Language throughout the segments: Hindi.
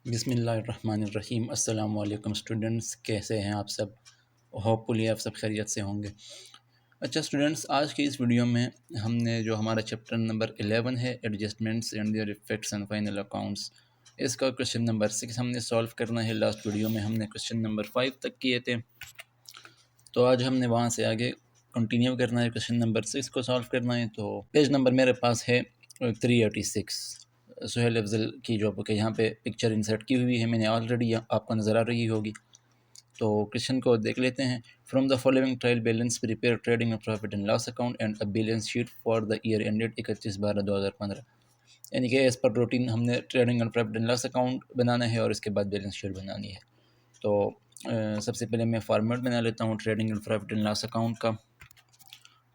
बिस्मिल्लाहिर्रहमानिर्रहीम। अस्सलामु अलैकुम स्टूडेंट्स, कैसे हैं आप सब? होपफुली आप सब खैरियत से होंगे। अच्छा स्टूडेंट्स, आज की इस वीडियो में हमने जो हमारा चैप्टर नंबर 11 है, adjustments and there effects and final accounts, इसका क्वेश्चन नंबर 6 हमने सॉल्व करना है। लास्ट वीडियो में हमने क्वेश्चन नंबर 5 तक किए थे, तो आज हमने वहाँ से आगे कंटिन्यू करना है, क्वेश्चन नंबर 6 को सॉल्व करना है। तो पेज नंबर मेरे पास है 386, सुहेल अफजल की जो बुक है। यहाँ पे पिक्चर इंसर्ट की हुई है, मैंने ऑलरेडी आपको नज़र आ रही होगी। तो क्वेश्चन को देख लेते हैं। From the following trial balance prepare trading and profit and loss account and a balance sheet for the year ended 31/12/2015। यानी कि एज़ पर रूटीन हमने trading and profit and loss account बनाना है और इसके बाद बैलेंस शीट बनानी है। तो सबसे पहले मैं फॉर्मेट बना लेता हूँ trading and profit and loss account का।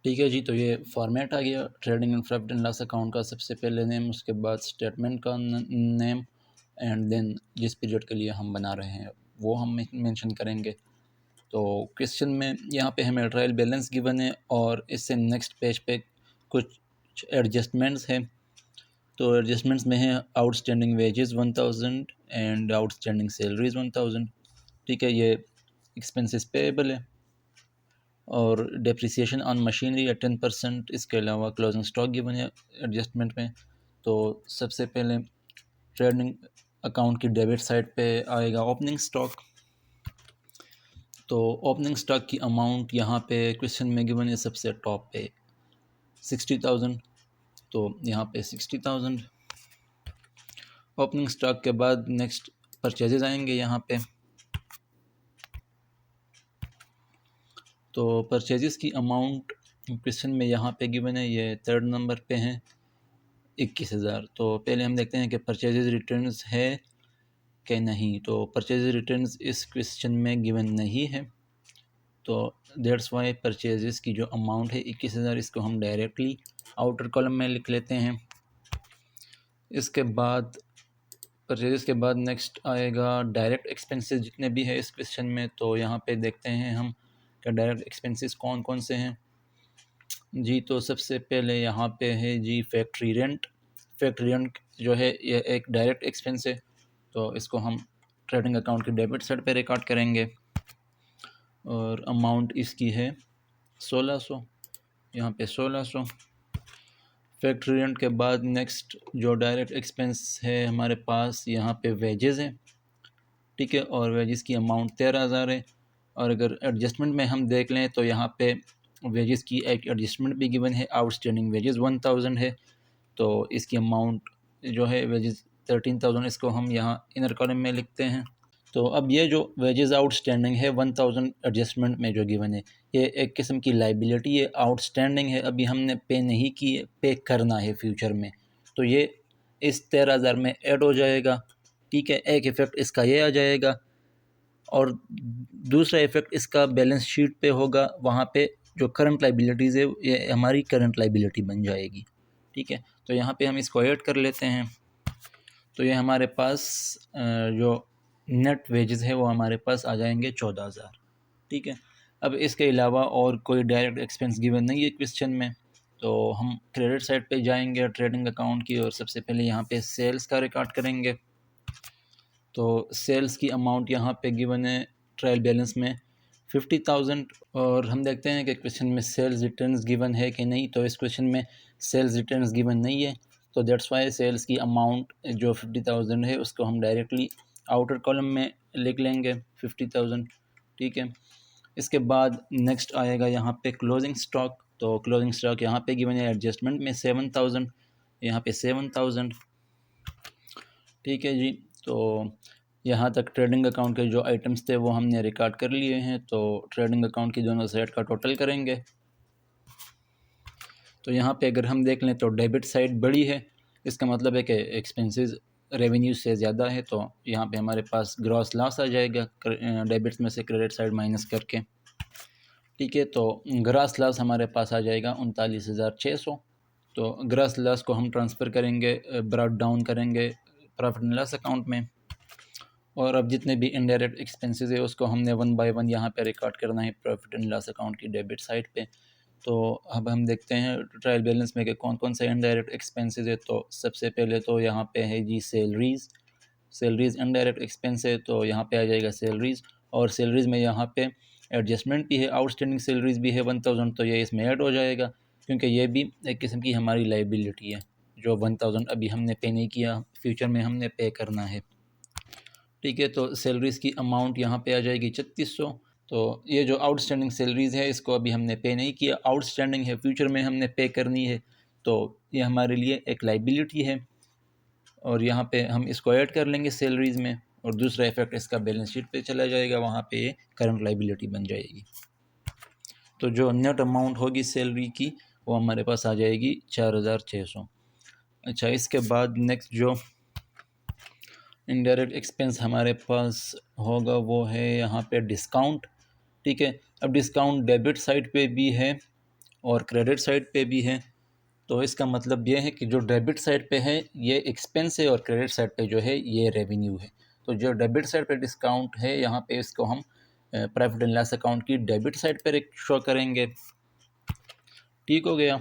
ठीक है जी, तो ये फॉर्मेट आ गया trading and profit and loss account का। सबसे पहले नेम, उसके बाद स्टेटमेंट का नेम, एंड देन जिस पीरियड के लिए हम बना रहे हैं वो हम मेंशन करेंगे। तो क्वेश्चन में यहाँ पे हमें ट्रायल बैलेंस गिवन है और इससे नेक्स्ट पेज पे कुछ एडजस्टमेंट्स हैं। तो एडजस्टमेंट्स में है outstanding wages 1000 and outstanding salaries 1000। ठीक है, ये एक्सपेंसेस पेएबल है और डेप्रिसिएशन ऑन मशीनरी या 10%। इसके अलावा क्लोजिंग स्टॉक गिवन है एडजस्टमेंट में। तो सबसे पहले ट्रेडिंग अकाउंट की डेबिट साइड पे आएगा ओपनिंग स्टॉक। तो ओपनिंग स्टॉक की अमाउंट यहाँ पे क्वेश्चन में गिवन है सबसे टॉप पे 60,000। तो यहाँ पे 60,000 ओपनिंग स्टॉक के बाद नेक्स्ट परचेजेस आएंगे यहाँ पे। तो परचेजेस की अमाउंट क्वेश्चन में यहाँ पे गिवन है, ये थर्ड नंबर पे हैं 21,000। तो पहले हम देखते हैं कि परचेजेस रिटर्न्स है कि नहीं। तो परचेजेस रिटर्न्स इस क्वेश्चन में गिवन नहीं है, तो दैट्स वाई परचेजेस की जो अमाउंट है 21,000, इसको हम डायरेक्टली आउटर कॉलम में लिख लेते हैं। इसके बाद परचेजेस के बाद नेक्स्ट आएगा डायरेक्ट एक्सपेंसेस जितने भी है इस क्वेश्चन में। तो यहाँ पे देखते हैं हम कि डायरेक्ट एक्सपेंसेस कौन कौन से हैं जी। तो सबसे पहले यहाँ पे है जी फैक्ट्री रेंट। फैक्ट्री रेंट जो है ये एक डायरेक्ट एक्सपेंस है, तो इसको हम ट्रेडिंग अकाउंट की डेबिट साइड पे रिकॉर्ड करेंगे और अमाउंट इसकी है 1600, यहाँ पे 1600। फैक्ट्री रेंट के बाद नेक्स्ट जो डायरेक्ट एक्सपेंस है हमारे पास यहाँ पे वेजेस हैं। ठीक है, और वेजेस की अमाउंट 13,000 है। और अगर एडजस्टमेंट में हम देख लें तो यहाँ पे वेजेस की एक एडजस्टमेंट भी गिवन है, आउटस्टैंडिंग वेजेस 1000 है। तो इसकी अमाउंट जो है वेजेस 13,000, इसको हम यहाँ इनर कॉलम में लिखते हैं। तो अब ये जो वेजेस आउटस्टैंडिंग है 1000 एडजस्टमेंट में जो गिवन है, ये एक किस्म की लाइबिलिटी है, आउटस्टैंडिंग है, अभी हमने पे नहीं की, पे करना है फ्यूचर में। तो ये इस 13,000 में ऐड हो जाएगा। ठीक है, एक इफ़ेक्ट इसका ये आ जाएगा और दूसरा इफ़ेक्ट इसका बैलेंस शीट पे होगा। वहाँ पे जो करंट लाइबिलिटीज़ है ये हमारी करंट लाइबिलिटी बन जाएगी। ठीक है, तो यहाँ पे हम इसको ऐड कर लेते हैं। तो ये हमारे पास जो नेट वेजेस है वो हमारे पास आ जाएंगे 14,000। ठीक है, अब इसके अलावा और कोई डायरेक्ट एक्सपेंस गिवन नहीं है क्वेश्चन में। तो हम क्रेडिट साइड पे जाएंगे ट्रेडिंग अकाउंट की और सबसे पहले यहाँ पे सेल्स का रिकॉर्ड करेंगे। तो सेल्स की अमाउंट यहाँ पे गिवन है ट्रायल बैलेंस में 50,000। और हम देखते हैं कि क्वेश्चन में सेल्स रिटर्न्स गिवन है कि नहीं। तो इस क्वेश्चन में सेल्स रिटर्न्स गिवन नहीं है, तो दैट्स वाई सेल्स की अमाउंट जो 50,000 है उसको हम डायरेक्टली आउटर कॉलम में लिख लेंगे 50,000। ठीक है, इसके बाद नेक्स्ट आएगा यहाँ पे क्लोजिंग स्टॉक। तो क्लोजिंग स्टॉक यहाँ पे गिवन है एडजस्टमेंट में 7,000, यहाँ पे 7,000। ठीक है जी, तो यहाँ तक ट्रेडिंग अकाउंट के जो आइटम्स थे वो हमने रिकॉर्ड कर लिए हैं। तो ट्रेडिंग अकाउंट की दोनों साइड का टोटल करेंगे। तो यहाँ पे अगर हम देख लें तो डेबिट साइड बड़ी है, इसका मतलब है कि एक्सपेंसेस रेवेन्यू से ज़्यादा है। तो यहाँ पे हमारे पास ग्रॉस लॉस आ जाएगा डेबिट्स में से क्रेडिट साइड माइनस करके। ठीक है, तो ग्रॉस लॉस हमारे पास आ जाएगा 39,600। तो ग्रॉस लॉस को हम ट्रांसफ़र करेंगे, ब्रॉड डाउन करेंगे प्रॉफिट एंड लॉस अकाउंट में। और अब जितने भी इनडायरेक्ट एक्सपेंसेस है उसको हमने 1 बाय 1 यहाँ पे रिकॉर्ड करना है प्रॉफिट एंड लॉस अकाउंट की डेबिट साइड पे। तो अब हम देखते हैं ट्रायल बैलेंस में कि कौन कौन से इनडायरेक्ट एक्सपेंसेस है। तो सबसे पहले तो यहाँ पे है जी सैलरीज़। सैलरीज़ इनडायरेक्ट एक्सपेंस है तो यहाँ पे आ जाएगा सैलरीज़, और सैलरीज़ में यहाँ पे एडजस्टमेंट भी है, आउटस्टैंडिंग सैलरीज़ भी है 1000, तो ये इसमें ऐड हो जाएगा क्योंकि ये भी एक किस्म की हमारी लाइबिलिटी है। जो 1000 अभी हमने पे नहीं किया, फ्यूचर में हमने पे करना है। ठीक है, तो सैलरीज़ की अमाउंट यहाँ पे आ जाएगी 3600। तो ये जो आउटस्टैंडिंग सैलरीज़ है इसको अभी हमने पे नहीं किया, आउटस्टैंडिंग है, फ्यूचर में हमने पे करनी है, तो ये हमारे लिए एक लाइबिलिटी है और यहाँ पे हम इसको ऐड कर लेंगे सैलरीज़ में, और दूसरा इफेक्ट इसका बैलेंस शीट पे चला जाएगा, वहाँ पे ये करंट लाइबिलिटी बन जाएगी। तो जो नेट अमाउंट होगी सैलरी की वो हमारे पास आ जाएगी 4600। अच्छा, इसके बाद नेक्स्ट जो इनडायरेक्ट एक्सपेंस हमारे पास होगा वो है यहाँ पे डिस्काउंट। ठीक है, अब डिस्काउंट डेबिट साइड पे भी है और क्रेडिट साइड पे भी है। तो इसका मतलब ये है कि जो डेबिट साइड पे है ये एक्सपेंस है और क्रेडिट साइड पे जो है ये रेवेन्यू है। तो जो डेबिट साइड पे डिस्काउंट है यहाँ पे इसको हम प्रॉफिट एंड लॉस अकाउंट की डेबिट साइड पर शो करेंगे। ठीक हो गया।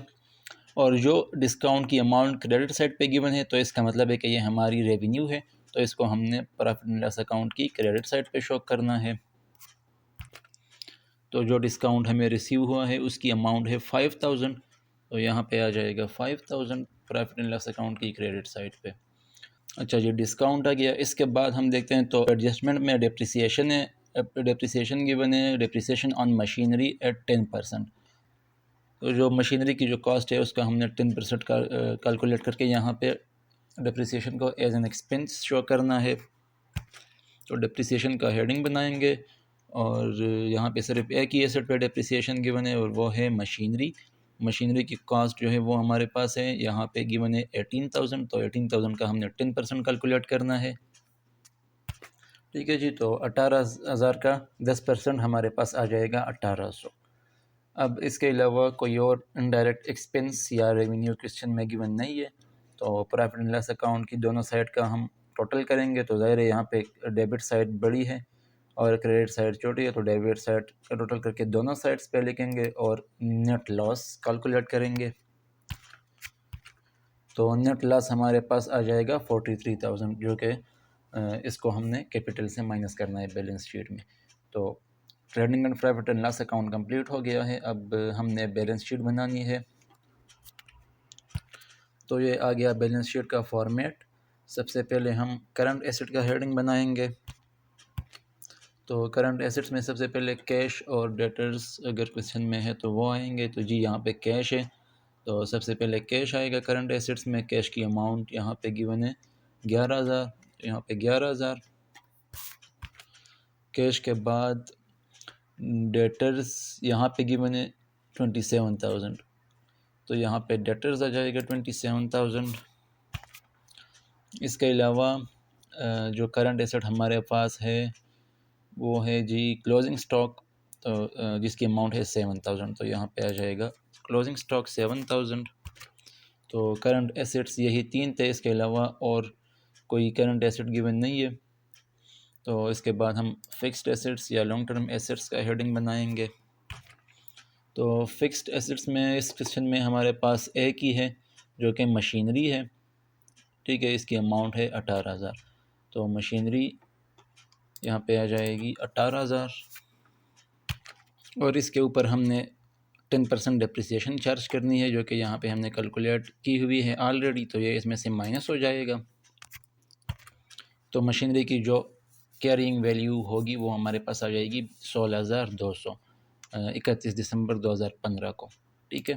और जो डिस्काउंट की अमाउंट क्रेडिट साइड पे गिवन है तो इसका मतलब है कि ये हमारी रेवेन्यू है, तो इसको हमने प्रॉफिट एंड लॉस अकाउंट की क्रेडिट साइड पे शो करना है। तो जो डिस्काउंट हमें रिसीव हुआ है उसकी अमाउंट है 5000, तो यहाँ पे आ जाएगा 5000 प्रॉफिट एंड लॉस अकाउंट की क्रेडिट साइड पे। अच्छा जी, डिस्काउंट आ गया। इसके बाद हम देखते हैं तो एडजस्टमेंट में डेप्रिसिएशन है, डेप्रिसिएशन गिवन है, डेप्रिसिएशन ऑन मशीनरी एट 10%। तो जो मशीनरी की जो कॉस्ट है उसका हमने 10% का कैलकुलेट करके यहाँ पे डेप्रिसिएशन को एज एन एक्सपेंस शो करना है। तो डेप्रिसिएशन का हेडिंग बनाएंगे और यहाँ पे सिर्फ एक ही एसेट पे डेप्रिसिएशन गिवन है और वो है मशीनरी। मशीनरी की कॉस्ट जो है वो हमारे पास है यहाँ पे गिवन है 18000, तो 18000 का हमने 10% कैलकुलेट करना है। ठीक है जी, तो 18000 का 10% हमारे पास आ जाएगा 1800। अब इसके अलावा कोई और इनडायरेक्ट एक्सपेंस या रेवेन्यू क्वेश्चन में गिवन नहीं है, तो प्रॉफिट एंड लॉस अकाउंट की दोनों साइड का हम टोटल करेंगे तो ज़ाहिर है यहाँ पे डेबिट साइड बड़ी है और क्रेडिट साइड छोटी है, तो डेबिट साइड का टोटल करके दोनों साइड्स पे लिखेंगे और नेट लॉस कैलकुलेट करेंगे। तो नेट लॉस हमारे पास आ जाएगा 43000, जो कि इसको हमने कैपिटल से माइनस करना है बैलेंस शीट में। तो trading and profit and loss account complete हो गया है। अब हमने बैलेंस शीट बनानी है। तो ये आ गया बैलेंस शीट का फॉर्मेट। सबसे पहले हम करंट एसेट का हेडिंग बनाएंगे। तो करंट एसेट्स में सबसे पहले कैश और डेटर्स अगर क्वेश्चन में है तो वो आएंगे। तो जी यहाँ पे कैश है, तो सबसे पहले कैश आएगा करंट एसेट्स में। कैश की अमाउंट यहाँ पे गिवन है 11000, तो यहाँ पे 11000। कैश के बाद डेटर्स यहाँ पे गिवन है 27000, तो यहाँ पे डेटर्स आ जाएगा 27000। इसके अलावा जो करंट एसेट हमारे पास है वो है जी क्लोजिंग स्टॉक, तो जिसकी अमाउंट है 7000, तो यहाँ पे आ जाएगा क्लोजिंग स्टॉक 7000। तो करंट एसेट्स यही तीन थे, इसके अलावा और कोई करंट एसेट गिवन नहीं है। तो इसके बाद हम फिक्स्ड एसेट्स या लॉन्ग टर्म एसेट्स का हेडिंग बनाएंगे। तो फिक्स्ड एसेट्स में इस क्वेश्चन में हमारे पास एक ही है जो कि मशीनरी है। ठीक है, इसकी अमाउंट है 18000, तो मशीनरी यहाँ पे आ जाएगी 18000 और इसके ऊपर हमने 10% डेप्रिसिएशन चार्ज करनी है जो कि यहाँ पे हमने कैलकुलेट की हुई है ऑलरेडी, तो ये इसमें से माइनस हो जाएगा। तो मशीनरी की जो कैरिंग वैल्यू होगी वो हमारे पास आ जाएगी 16200 31 दिसंबर 2015 को। ठीक है,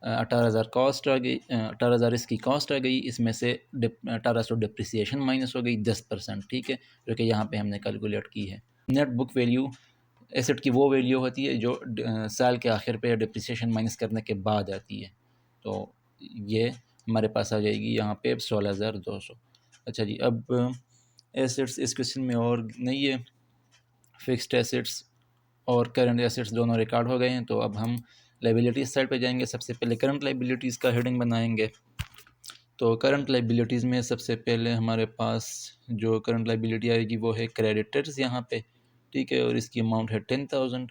18000 कॉस्ट आ गई, 18000 इसकी कॉस्ट आ गई, इसमें से 1800 डिप्रिसिएशन माइनस हो गई 10%। ठीक है, जो कि यहाँ पे हमने कैलकुलेट की है। नेट बुक वैल्यू एसेट की वो वैल्यू होती है जो साल के आखिर पे डिप्रिसिएशन माइनस करने के बाद आती है, तो ये हमारे पास आ जाएगी यहाँ पे 16200। अच्छा जी, अब एसेट्स इस क्वेश्चन में और नहीं है। फिक्स्ड एसेट्स और करंट एसेट्स दोनों रिकॉर्ड हो गए हैं। तो अब हम लाइबिलिटीज़ साइड पे जाएंगे। सबसे पहले करंट लाइबिलिटीज़ का हेडिंग बनाएंगे। तो करंट लाइबिलिटीज़ में सबसे पहले हमारे पास जो करंट लाइबिलिटी आएगी वो है क्रेडिटर्स यहाँ पे। ठीक है, और इसकी अमाउंट है 10000,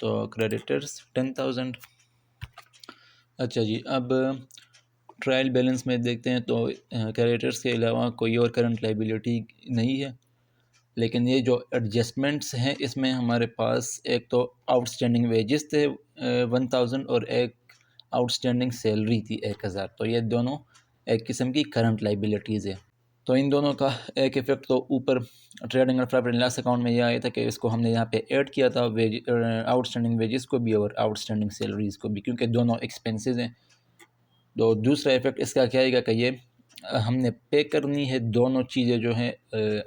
तो क्रेडिटर्स 10000। अच्छा जी, अब ट्रायल बैलेंस में देखते हैं तो क्रेडिटर्स के अलावा कोई और करंट लाइबिलिटी नहीं है, लेकिन ये जो एडजस्टमेंट्स हैं इसमें हमारे पास एक तो आउटस्टैंडिंग वेजेस थे 1000 और एक आउटस्टैंडिंग सैलरी थी 1000, तो ये दोनों एक किस्म की करंट लाइबिलिटीज़ है। तो इन दोनों का एक इफ़ेक्ट तो ऊपर ट्रेडिंग और प्रॉफिट एंड लॉस अकाउंट में ये आया था कि इसको हमने यहाँ पे ऐड किया था आउटस्टैंडिंग वेजेस को भी और आउटस्टैंडिंग सैलरीज़ को भी, क्योंकि दोनों एक्सपेंसेस हैं। तो दूसरा इफ़ेक्ट इसका क्या आएगा कि ये हमने पे करनी है दोनों चीज़ें जो हैं,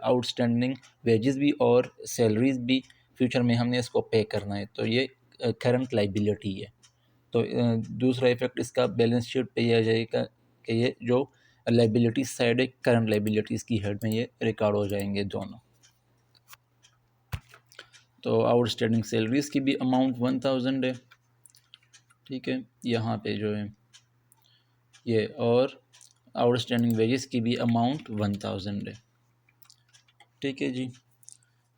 आउटस्टैंडिंग वेजेस भी और सैलरीज़ भी, फ्यूचर में हमने इसको पे करना है, तो ये करंट लाइबिलिटी है। तो दूसरा इफ़ेक्ट इसका बैलेंस शीट पे ये आ जाएगा कि ये जो लाइबिलिटी साइड है करंट लाइबिलिटीज़ की हेड में ये रिकॉर्ड हो जाएंगे दोनों। तो आउटस्टैंडिंग सैलरीज़ की भी अमाउंट 1000 है, ठीक है, यहाँ पे जो है ये, और आउटस्टैंडिंग वेजेस की भी अमाउंट 1000 है, ठीक है जी।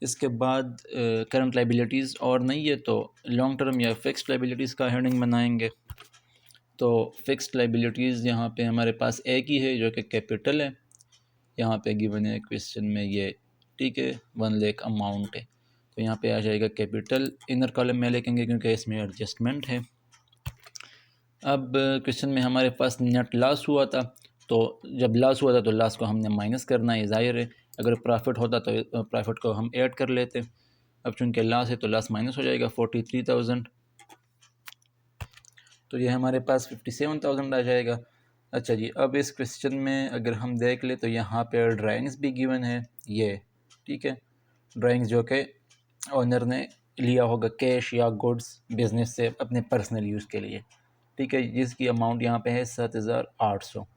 इसके बाद करंट लाइबिलिटीज़ और नहीं है तो लॉन्ग टर्म या फिक्स्ड लाइबिलिटीज़ का हेडिंग बनाएंगे। तो फिक्स्ड लाइबिलिटीज़ यहाँ पे हमारे पास एक ही है जो कि कैपिटल है, यहाँ पे गिवन है क्वेश्चन में ये, ठीक है, 1 लाख अमाउंट है, तो यहाँ पे आ जाएगा कैपिटल, इनर कॉलम में लिखेंगे क्योंकि इसमें एडजस्टमेंट है। अब क्वेश्चन में हमारे पास नेट लॉस हुआ था, तो जब लॉस हुआ था तो लॉस को हमने माइनस करना है, ज़ाहिर है। अगर प्रॉफिट होता तो प्रॉफिट को हम ऐड कर लेते। अब चूँकि लॉस है तो लॉस माइनस हो जाएगा 43,000, तो ये हमारे पास 57,000 आ जाएगा। अच्छा जी, अब इस क्वेश्चन में अगर हम देख ले तो यहाँ पे ड्राइंग्स भी गिवन है ये, ठीक है, ड्राइंग्स जो कि ओनर ने लिया होगा कैश या गुड्स बिजनेस से अपने पर्सनल यूज़ के लिए, ठीक है, जिसकी अमाउंट यहाँ पे है 7,800।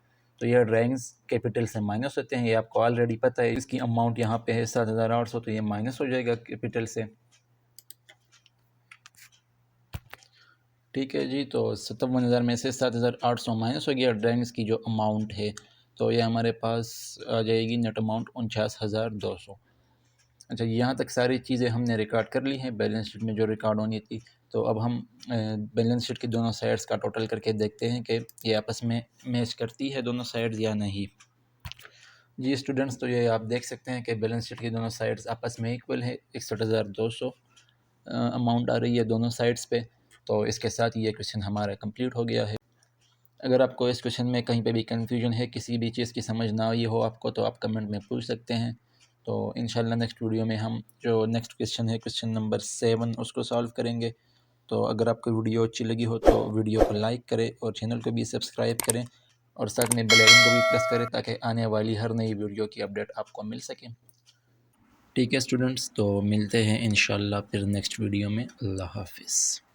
तो यह ड्राइंग्स कैपिटल से माइनस होते हैं, ये आपको ऑलरेडी पता है। इसकी अमाउंट यहाँ पे है 7,800, तो ये माइनस हो जाएगा कैपिटल से, ठीक है जी। तो 57,000 में से 7,800 माइनस हो गया ड्राइंग्स की जो अमाउंट है, तो ये हमारे पास आ जाएगी नेट अमाउंट 49,200। अच्छा, यहाँ तक सारी चीज़ें हमने रिकॉर्ड कर ली हैं बैलेंस शीट में जो रिकॉर्ड होनी थी। तो अब हम बैलेंस शीट की दोनों साइड्स का टोटल करके देखते हैं कि ये आपस में मैच करती है दोनों साइड्स या नहीं। जी स्टूडेंट्स, तो ये आप देख सकते हैं कि बैलेंस शीट की दोनों साइड्स आपस में इक्वल है, 61,200 अमाउंट आ रही है दोनों साइड्स पे। तो इसके साथ ये क्वेश्चन हमारा कंप्लीट हो गया है। अगर आपको इस क्वेश्चन में कहीं पे भी कन्फ्यूजन है, किसी भी चीज़ की समझ ना आई हो आपको, तो आप कमेंट में पूछ सकते हैं। तो इंशाल्लाह नेक्स्ट वीडियो में हम जो नेक्स्ट क्वेश्चन है क्वेश्चन नंबर 7 उसको सॉल्व करेंगे। तो अगर आपको वीडियो अच्छी लगी हो तो वीडियो को लाइक करें और चैनल को भी सब्सक्राइब करें और साथ में बेल आइकन को भी प्रेस करें ताकि आने वाली हर नई वीडियो की अपडेट आपको मिल सके। ठीक है स्टूडेंट्स, तो मिलते हैं इंशाल्लाह फिर नेक्स्ट वीडियो में। अल्लाह हाफिज़।